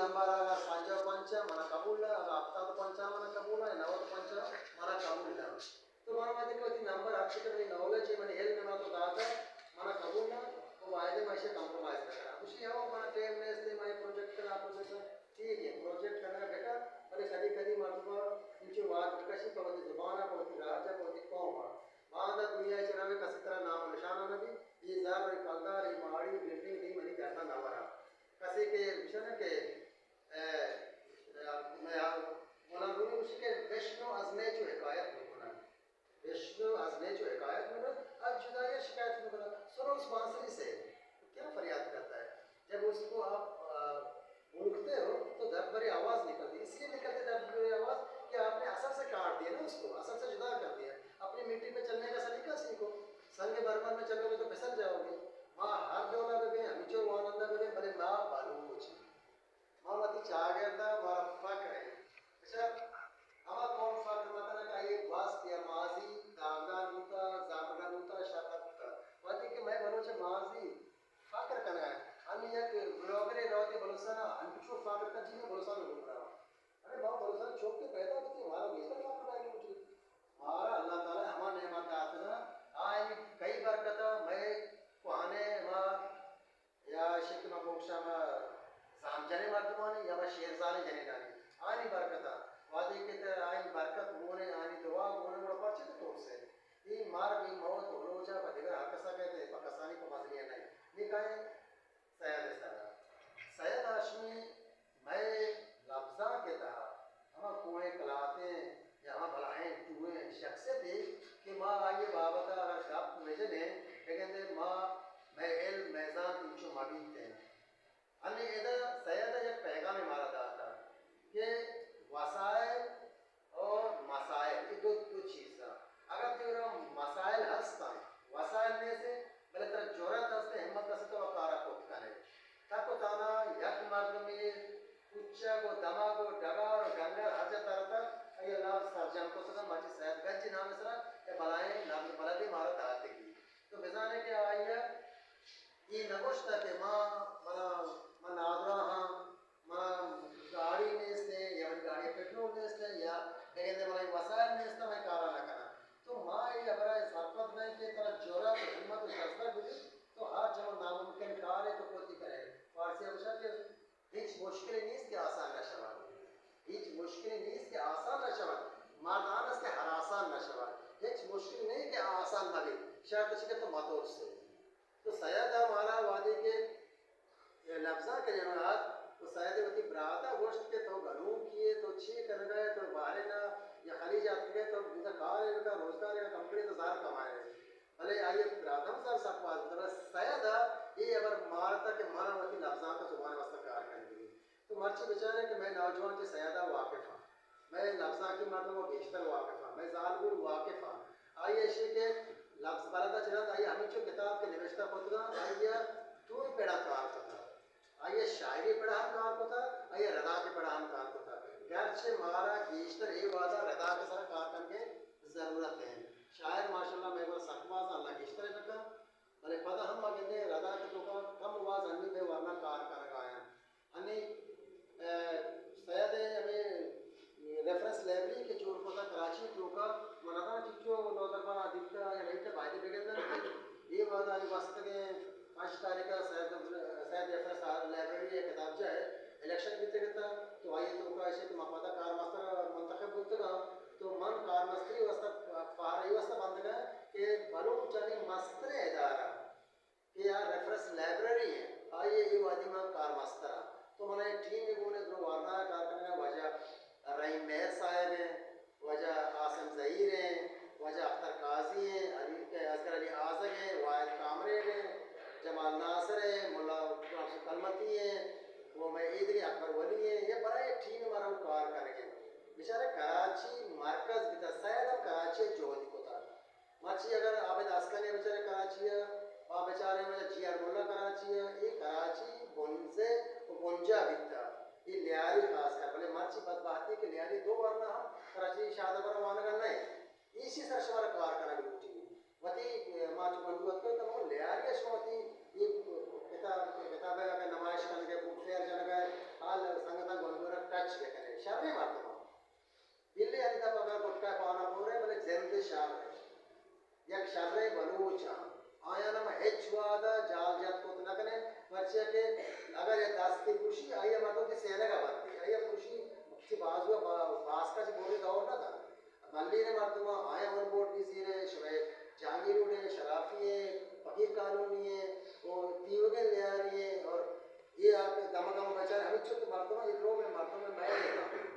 number सांजो पंच मन कबूल आफ्ताब पंच मन कबूल नवद पंच मन कबूल तो मन मादी को नंबर अक्षर में नॉलेज मन हेल में तो दाता मन कबूल वो वायदे में से कंप्रोमाइज करा उसी है वो मन टाइम ने से मैं प्रोजेक्ट करा प्रोजेक्ट ठीक है प्रोजेक्ट करना बेटा भले कभी कभी मतलब इनकी बात कशी पवती जुबाना पवती राजा पवती कौम मादा दुनिया चरावे कसी तरह नाम निशाना नबी ये जार कलदार ये माड़ी बिल्डिंग नहीं मनी करता ना वरा कसी के विषय के मैं मना दूनी उसी के वैष्णो अजने जो हिकायत में बना वैष्णो अजने जो हिकायत में अब जुदाई शिकायत में बना सुनो उस बांसुरी से क्या फरियाद करता है जब उसको आप उड़ते हो तो दर्द भरी आवाज़ निकलती है इसलिए निकलती दर्द भरी आवाज़ कि आपने असर से काट दिया ना उसको असर से जुदा कर दिया अपनी मिट्टी पे चलने का सलीका सीखो संग बर्मन में चलोगे तो फिसल जाओगे माँ हर डोला में हम जो आनंद में बड़े माँ बालू कुछ माँ मती चाह गया था मारा फक है अच्छा हमारा कौन फक मतलब का ये वास किया माजी दागदार होता जागदार होता शादा होता वादी कि मैं बोलो चे माजी फकर करना है अन्य एक ब्लॉगरे रोते बोलसा ना अंचो फकर का जी में बोलसा में बोल रहा अरे बाप बोलसा चौक के पैदा होती हमारा बेहतर फकर है मुझे हमारा अल्लाह ताला हमारा नेमत आतना आई कई बरकत मैं कुहाने मा या शिकमा बोक्षा मा जामजने मर्दमाने या मा शेरजाने जने डाली आनी बरकत वादे के ते आई बरकत मोने आनी दुआ मोने बड़ा परचे तो से ये मार भी मौत रोजा बदेगा हकसा कहते पकसानी को मजलिया नहीं निकाय सैयद हाशमी मैं लफ्जा के तहा हम कुएं कलाते यहाँ भलाएं टूए शख्सियत है कि माँ आइए बाबता अगर शब्द मेजन है कहते माँ मैं एल मैजान इंचो मबीत है अन्य इधर सैयद एक पैगाम मारा था कि वसाइल और मसाइल ये दो चीज़ अगर तेरा मसाइल हंसता वसाइल में से भले तेरा जोरत हंसते हिम्मत हंसते तो वकारा को करे तब ताना यक मर्द में उच्चा को दमा को डगार और गंगा हर तरता ये लाभ सर्जन को तो माची सैयद गंज नाम सरा ये बलाएं नाम बलदे मारत आते की तो बेजाने के आया ये नगोश्ता के माँ मना मन आदरा हाँ माँ गाड़ी में से या गाड़ी पेट्रोल में से या कहते मलाई वसाइल में से मैं कारा ना करा तो माँ ये अबरा सरपत में के तरह जोरा तो हिम्मत और जज्बा बुझी तो हर जब नामुमकिन कार है तो कोई करे फारसी भाषा के हिच मुश्किल नहीं इसके आसान न शवाल हिच मुश्किल नहीं इसके आसान न शवाल मर्दान इसके हर आसान न शवाल हिच मुश्किल नहीं के आसान न भी शर्त छिके तो मतोर से तो सैयद हमारा वादे के लफ्जा के जनात तो सैयद वती ब्राता गोश्त के तो गलू किए तो छे कर गए तो बाहर ना या खाली जाते गए तो इधर कार का रोजगार का कंपनी तो ज़ार कमाए भले आइए प्राथम सर सकवाल तो सैयद ये अगर मारता के मारा वती लफ्जा का जुबान वास्ता कार करेंगे तो मर्ची बेचारे कि मैं नौजवान के सैयदा वाकिफ़ हाँ मैं लफ्जा की मतलब वो बेशतर वाकिफ़ हाँ मैं जालगुल वाकिफ़ हाँ आइए इसी के लफ्ज़ बलदा चला आइए हमें जो किताब के निवेशता पता आइए टूर पेड़ा कार पता आइए शायरी पढ़ा हम कार को था आइए रदा के पढ़ा हम कार को था घर से मारा बेशतर ये वादा रदा के साथ कार करके ज़रूरत है शायर माशाल्लाह मैं वो सकवास अल्लाह बेशतर रखा भले पता हम अगले रदा के तो का कम आवाज अन्नी में वरना कार कर गया अन्नी सैयद हमें रेफरेंस लाइब्रेरी के जोड़ पता कराची तो का मनाना चिच्चो नौदरबा दिखता या नहीं तो बायदे बेगेंदर ये वादा ये वास्ते के 5 तारीख का सैयद रेफरेंस लाइब्रेरी एक किताब जो है इलेक्शन बीते गया तो आइए तो का ऐसे तो मपादा कार मास्टर मंतखब बोलते का तो मन कार मस्त्री वास्ता पार वास्ता बंद गया कि बलूम चली मस्त्र इदारा कि यार रेफरेंस लाइब्रेरी है आइए ये वादी में कार मास्टर तो मैंने टीम में बोले दो वारना कार करने वजह रहीम मेहर साहब हैं वजह आसम ज़हीर हैं वजह अख्तर काजी हैं अली के असगर अली आज़ग हैं वाहिद कामरेड हैं जमाल नासर हैं मुल्ला कलमती हैं वो मैं ईद के अकबर वली हैं ये बड़ा एक टीम हमारा कार करेंगे बेचारे कराची मरकज़ बिता सैयद कराची जोहदी को था मर्ची अगर आबिद अस्कर ने बेचारे कराची है वहाँ बेचारे में जिया मुल्ला कराची है ये कराची बुनसे बुंजा बिता ये लियारी खास है भले मर्ची बदबाती के लियारी दो वरना हम कराची शादा पर वाना करना है इसी तरह से हमारा कार करना भी वती माँ जो बंदूक तो वो लियारी शोती ये किताब है अगर नमाइश करने के बुक फेयर जन गए हाल संग बलूचा आया ना हेचवादा जाल जात को ना कने मर्चे के अगर ये 10 की खुशी आइए मतलब कि सेने का बनती आइए खुशी की बाजू बास का जो बोले दौर ना था मल्ली ने मर्दुमा आया वन बोर्ड की सीरे शवे जहांगीर उड़े शराफी है फकीर कानूनी है वो तीवगे ले आ रही है और ये आप दमगम बचार हमें चुप मर्दुमा इतरो में मर्दुमा मैं लेता हूँ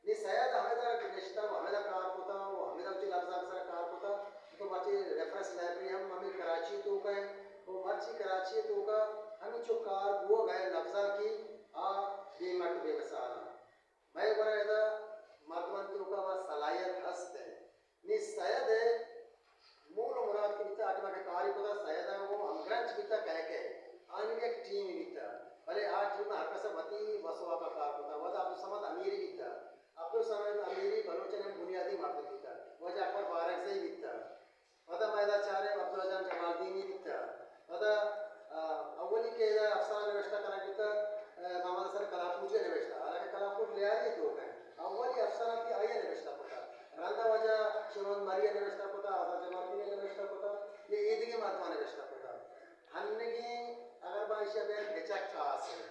ni saya dah hame dah nishta hame dah car होता वो हमें dah चिल्लाप साग सारा कार होता तो मर्ची रेफरेंस लाइब्रेरी हम हमें कराची तो कहें वो मर्ची कराची तो का हमें जो कार वो गए लफ्ज़ा की आ बेमट बेमसाला मैं बड़ा इधर मर्दमन तो का वह सलाहियत हस्त है नि सयद है मूल मुराद की बिता आटवा के कारी पता सयद है वो अंग्रेज बिता कह के आने एक टीम बिता भले आज जो ना हर वती वसवा का कार होता वह आप समझ अमीरी बिता अब्दुल समद अमीरी बलोचन में बुनियादी मार्ग बिता वह अकबर बारक से ही बिता वह मैदा चारे अब्दुल अजम जमालदीनी बिता वह अव्वली के अफसाना निवेशता करना बिता मोहम्मद सर कलाफूज के निवेशता हालांकि कलाफूज ले आई तो है अव्वली अफसाना की आया निवेशता पता रंदा वजह शिवन मरिया निवेशता पता आज़ाद जमालदीनी निवेशता पता ये ईद की महात्मा निवेशता पता हमने की अगर बाइशा बेर बेचक खास है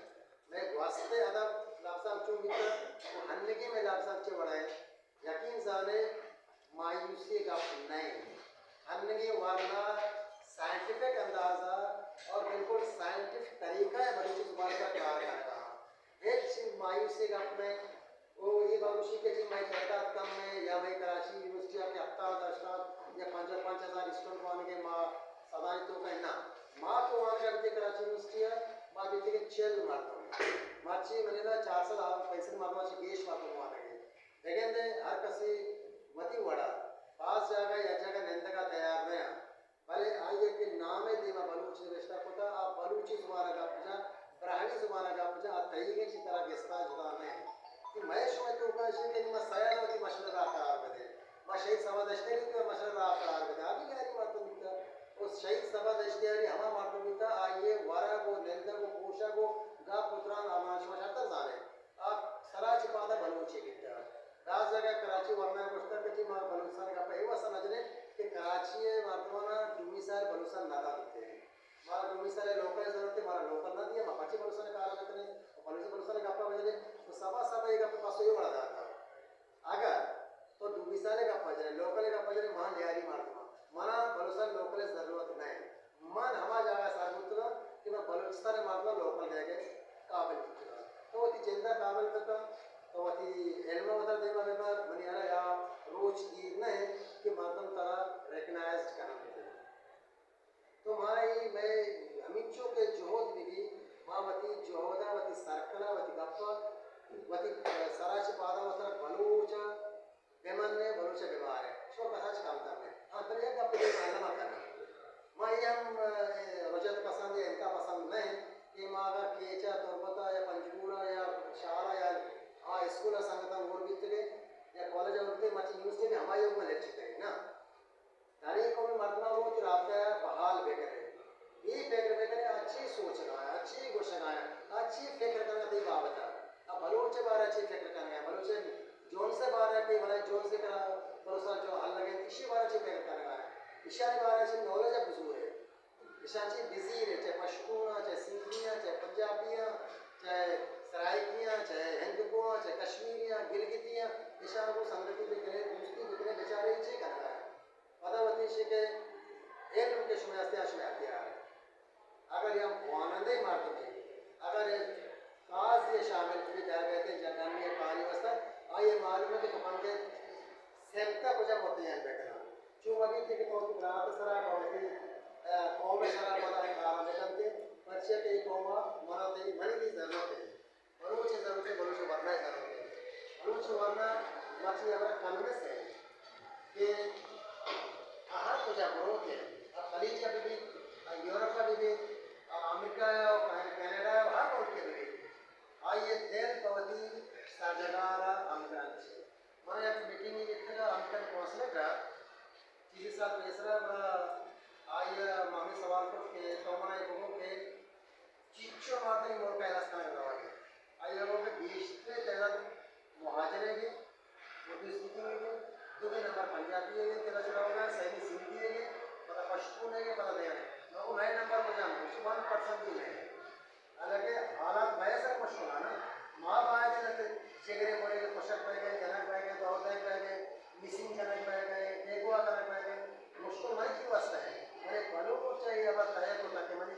मैं वास्ते अदब लापसाब चुन बिता वो हन्नगी में लापसाब चे बढ़ाए यकीन जाने मायूसी का नहीं हन्नगी वरना साइंटिफिक अंदाज़ा और बिल्कुल साइंटिफिक तरीका है बड़ी जुबान का कार करना एक चीज़ मायूसी का अपने वो ये बाबूशी के चीज़ मैं कहता कम में या मैं कराची यूनिवर्सिटी के हफ्ता दशनाथ या 5,000 स्टूडेंट मान के माँ सदाई तो कहना माँ तो वहाँ करते कराची यूनिवर्सिटी है माँ बीते के चेल मारता हूँ माची मैंने ना 400 पैसे मारवा से गेश मारता हूँ आने के लेकिन दे हर कसी वती वड़ा पास जाएगा या जगह निंदा का तैयार नहीं भले आइए के नाम है देवा बलूच निवेशता कोता आप बलूची जुबान का पूछा ब्राह्मणी जुबान का पूछा आप तरीके की तरह गेस्ता जुदा नहीं कि मैं शुरू तो का इसे कि मैं सयाद होती मशवरा आकार बदे मैं शहीद समादश्तरी की मशवरा आकार बदे अभी यारी मातम बिता उस शहीद समादश्तरी हमा मातम बिता आइए वारा को निंदा को पोषा को गा पुत्रान आमाशवा शातर जाने आप सराज पादा बलूची बिता राज जगह कराची वरना पुस्तक के मां बलूसान का पे वो समझने कि कराची है वर्तमान डुमिसार बलूसान नादा होते हैं मारा डुमिसार लोकल जरूरत है मारा लोकल ना दिया मापाची बलूसान का आला करने बलूसान का अपना बजने तो सभा एक अपने पास ये बड़ा जाता अगर तो डुमिसार का पजने लोकल का पजने मान यारी मारता माना बलूसान लोकल जरूरत नहीं मन हमा जाएगा सारबुत्र कि मैं बलूचिस्तान मारता लोकल लेके काबिल तो वो जिंदा काबिल तक तो वही एल्मा उधर देवा बेबार मनियारा या रोज की नहीं कि मातम तरह रिकग्नाइज्ड करना चाहिए तो माई मैं हमीचों के जोहद भी माँ वती जोहदा वती सरकला वती गप्पा वती सराच पादा वतर बलूचा बेमन ने बलूचा बीमार है शो कसाच काम करने हाँ तो ये गप्पे के मालूम करना माँ ये हम रजत पसंद है इनका पसंद नहीं कि माँ अगर केचा तुरबता या पंचूरा या शाला या हाँ स्कूल संगठन और बीत गए या कॉलेज होते मची यूनिवर्सिटी में हमारे योग में लेक्चर है ना तारीख को में मर्दना वो कि आपका बहाल बेकर है ये बेकर अच्छी सोचना है अच्छी घोषणा है अच्छी फिक्र करना दी बात है अब बलोच बार अच्छी फिक्र करना है बलोच जोन से बार है कि भले जोन से करा भरोसा जो हल लगे इसी बार अच्छी फिक्र करना है इशारे बार अच्छी नॉलेज है बुजुर्ग है इशाची बिजी है चाहे पश्तूना चाहे सिंधिया चाहे पंजाबियाँ चाहे सराइकियाँ चाहे हिंदुआ चाहे कश्मीरियाँ गिलगितियाँ इशारा को संगति बिकने दूसरी बिकने बेचारे ही चाहिए करना है पदावती से के एक उनके शुमास्ते आशुमाती आ रहे अगर हम वानंदे मार्ग में अगर काज ये शामिल भी जा गए थे जगह में पानी वस्ता आइए मालूम है कि तो पंखे सेंटा कुछ होते हैं बैठना जो अभी थे कि बहुत रात सरा होती कौम सरा पता है कारण लेकिन थे पर्चे के कौमा मरा थे मरी की जरूरत है बलूच जरूरत है बलूच वरना जरूरत है बलूच वरना मची अगर कन्विंस है कि हर कुछ जरूरत है अब खलीज का भी यूरोप का भी अमेरिका कनाडा हर मुल्क के भी आइए तेल पवती साजगारा अमेरिका मैंने एक मीटिंग में देखा अमेरिकन कौंसलर का चीज़ साथ बेसरा बड़ा आइए मामी सवाल को के तोमना एक के चीचो मारते ही मोर का इलाज करने लगा आइए वो के 20 से ज़्यादा मुहाजिरे के उर्दू स्पीकिंग के 2 नंबर पंजाबी है तेरा चला होगा सही सिंधी है मतलब पश्तून वर्कशॉप पे गए जनक पे गए दौड़ पे गए मिसिंग जनक पे गए देखवा करने पे गए मुश्किल माई की वास्ता है मैंने बलों को चाहिए अब तय को ताकि मैंने